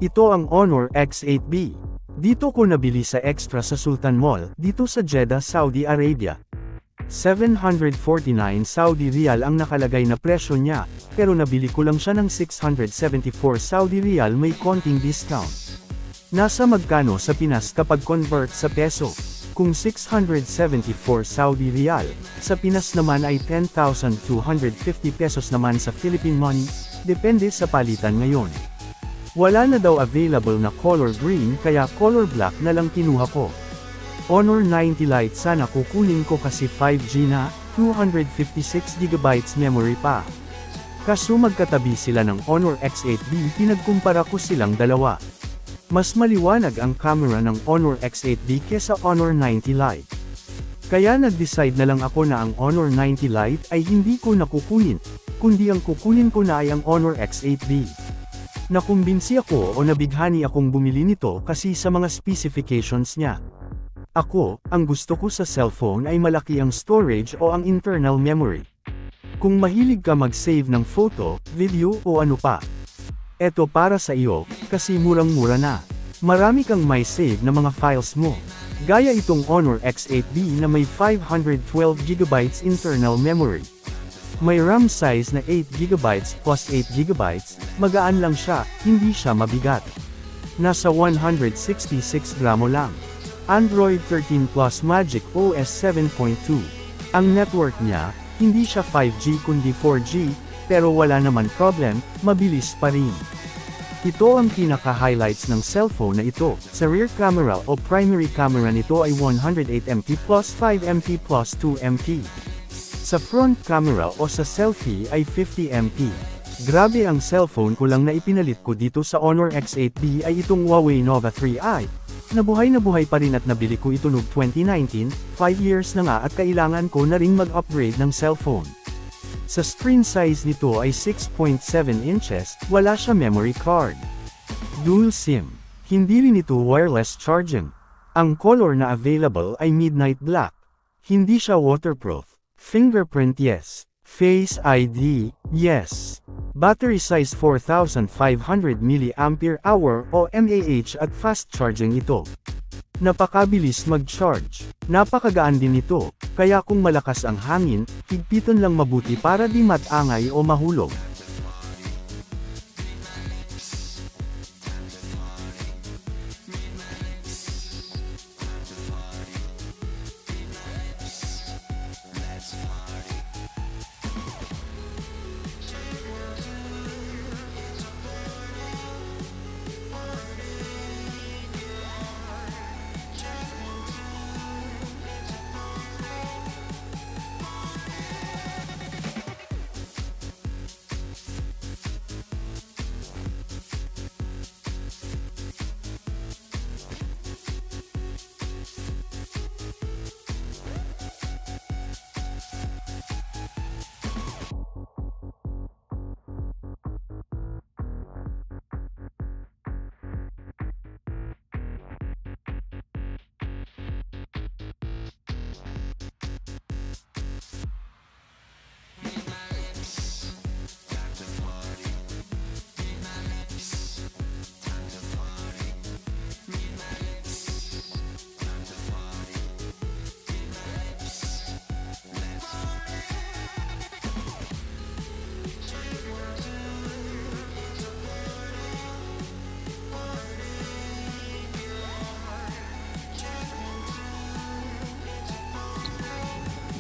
Ito ang Honor X8B. Dito ko nabili sa Extra sa Sultan Mall, dito sa Jeddah, Saudi Arabia. 749 Saudi Riyal ang nakalagay na presyo niya, pero nabili ko lang siya ng 674 Saudi Riyal, may konting discount. Nasa magkano sa Pinas kapag convert sa peso? Kung 674 Saudi Riyal, sa Pinas naman ay 10,250 pesos naman sa Philippine money, depende sa palitan ngayon. Wala na daw available na color green kaya color black na lang kinuha ko. Honor 90 Lite sana kukunin ko kasi 5G na, 256GB memory pa. Kaso magkatabi sila ng Honor X8B, pinagkumpara ko silang dalawa. Mas maliwanag ang camera ng Honor X8B kesa Honor 90 Lite. Kaya nag-decide na lang ako na ang Honor 90 Lite ay hindi ko nakukunin, kundi ang kukunin ko na ay ang Honor X8B. Nakumbinsi ako o nabighani akong bumili nito kasi sa mga specifications niya. Ako, ang gusto ko sa cellphone ay malaki ang storage o ang internal memory. Kung mahilig ka mag-save ng photo, video o ano pa. Eto para sa iyo, kasi murang-mura na. Marami kang may save na mga files mo. Gaya itong Honor X8B na may 512GB internal memory. May RAM size na 8GB plus 8GB, magaan lang siya, hindi siya mabigat. Nasa 166 gramo lang. Android 13 Plus Magic OS 7.2. Ang network niya, hindi siya 5G kundi 4G, pero wala naman problem, mabilis pa rin. Ito ang pinaka-highlights ng cellphone na ito. Sa rear camera o primary camera nito ay 108MP plus 5MP plus 2MP. Sa front camera o sa selfie ay 50MP. Grabe, ang cellphone ko lang na ipinalit ko dito sa Honor X8B ay itong Huawei Nova 3i. Na buhay pa rin at nabili ko ito noong 2019, 5 years na nga at kailangan ko na ring mag-upgrade ng cellphone. Sa screen size nito ay 6.7 inches, wala siya memory card. Dual SIM. Hindi rin ito wireless charging. Ang color na available ay midnight black. Hindi siya waterproof. Fingerprint yes. Face ID, yes. Battery size 4,500 mAh o mAh at fast charging ito. Napakabilis mag-charge. Napakagaan din ito, kaya kung malakas ang hangin, higpitan lang mabuti para di matangay o mahulog.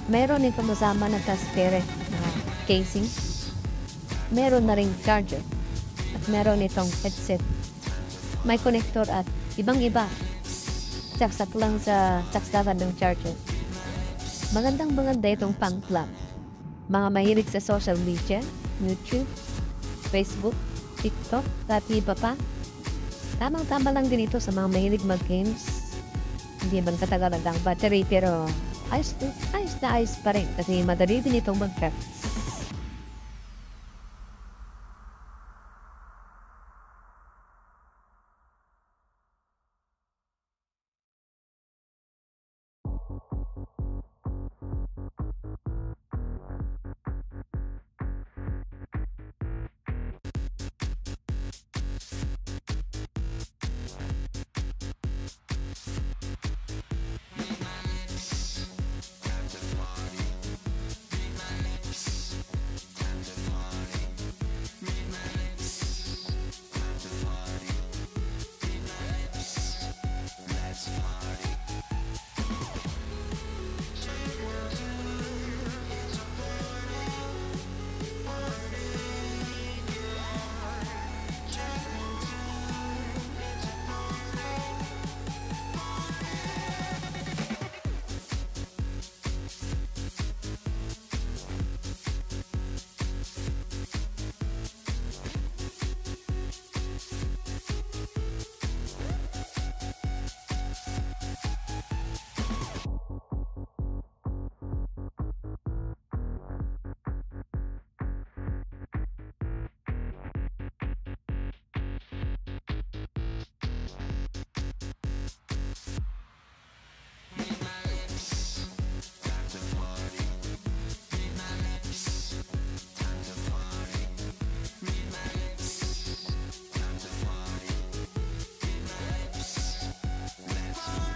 Meron itong kasama na castere na casing. Meron na ring charger. At meron itong headset. May connector at ibang-iba. Saksak lang sa saksakan ng charger. Magandang-maganda itong pang-plug. Mga mahilig sa social media, YouTube, Facebook, TikTok, at iba pa. Tamang-tama lang din ito sa mga mahilig mag-games. Hindi man katagal ang battery pero ayos na ayos pa rin kasi madali din itong mag-charge.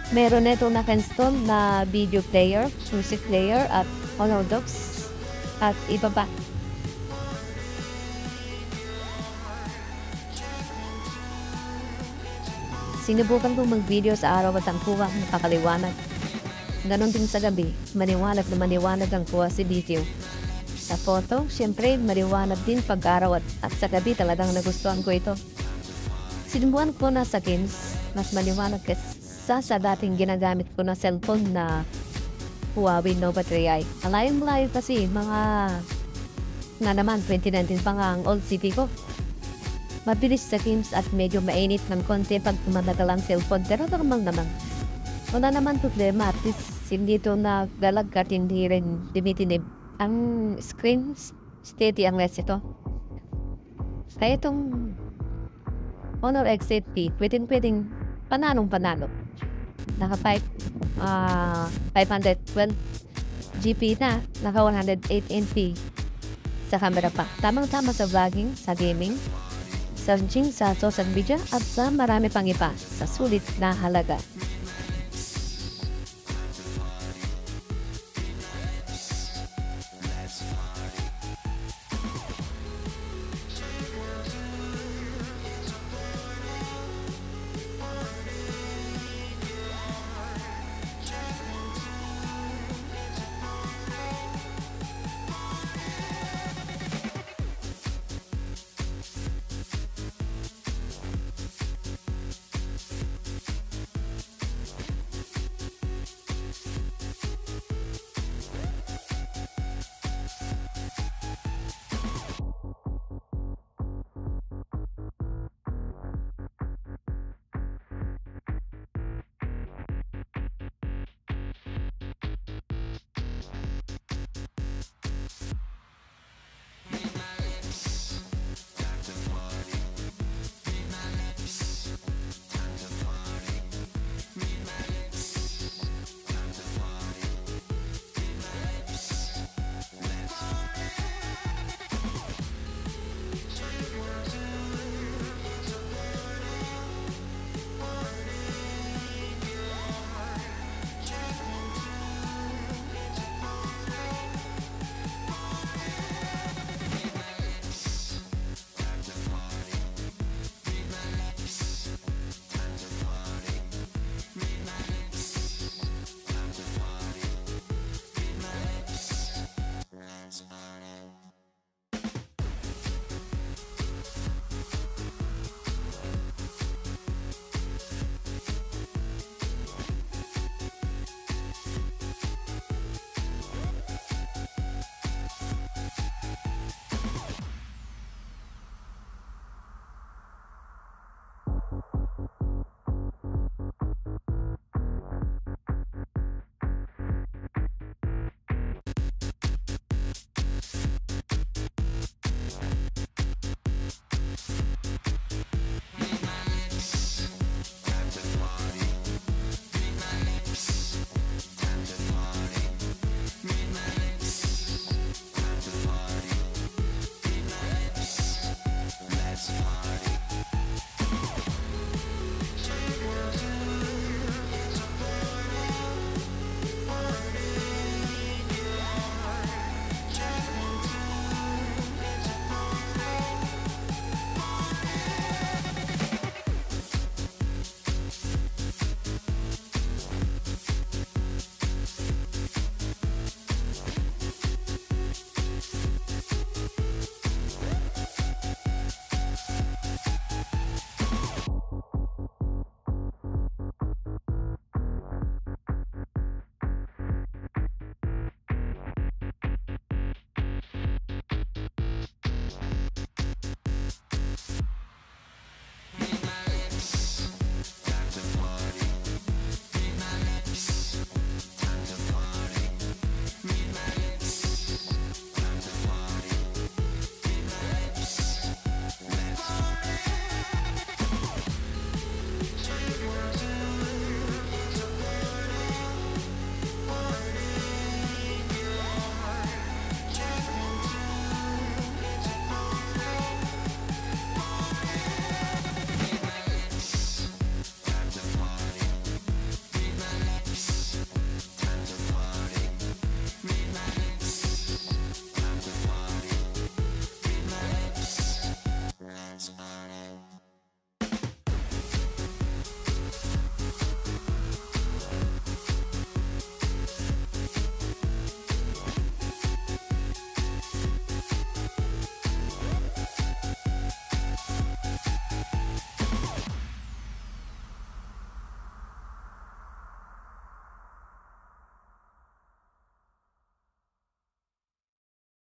Meron nito naka-install na video player, music player at Honor Docs at iba pa. Sinubukan kong mag-video sa araw at ang kuha nakakaliwanag. Ganon din sa gabi, maniwanag na maniwanag ang kuha si video. Sa photo, syempre mariwanag din pag-araw at sa gabi talagang nagustuhan ko ito. Sinubukan ko na sa games, mas maliwanag kaysa sa dating ginagamit ko na cellphone na Huawei Nova 3i. Malayo-malayo kasi nga naman 2019 pa nga ang old city ko. Mabilis sa games at medyo mainit ng konti pag tumatagal ang cellphone pero normal naman. Wala naman problema at least hindi ito naglalag at hindi rin dimitinib. Ang screen steady ang lens ito. Kaya itong Honor X8P, pwedeng pananong-panalo. Naka 512 GP na, naka 108 NP sa camera pa. Tamang-tama sa vlogging, sa gaming, searching sa social media at sa marami pang iba sa sulit na halaga.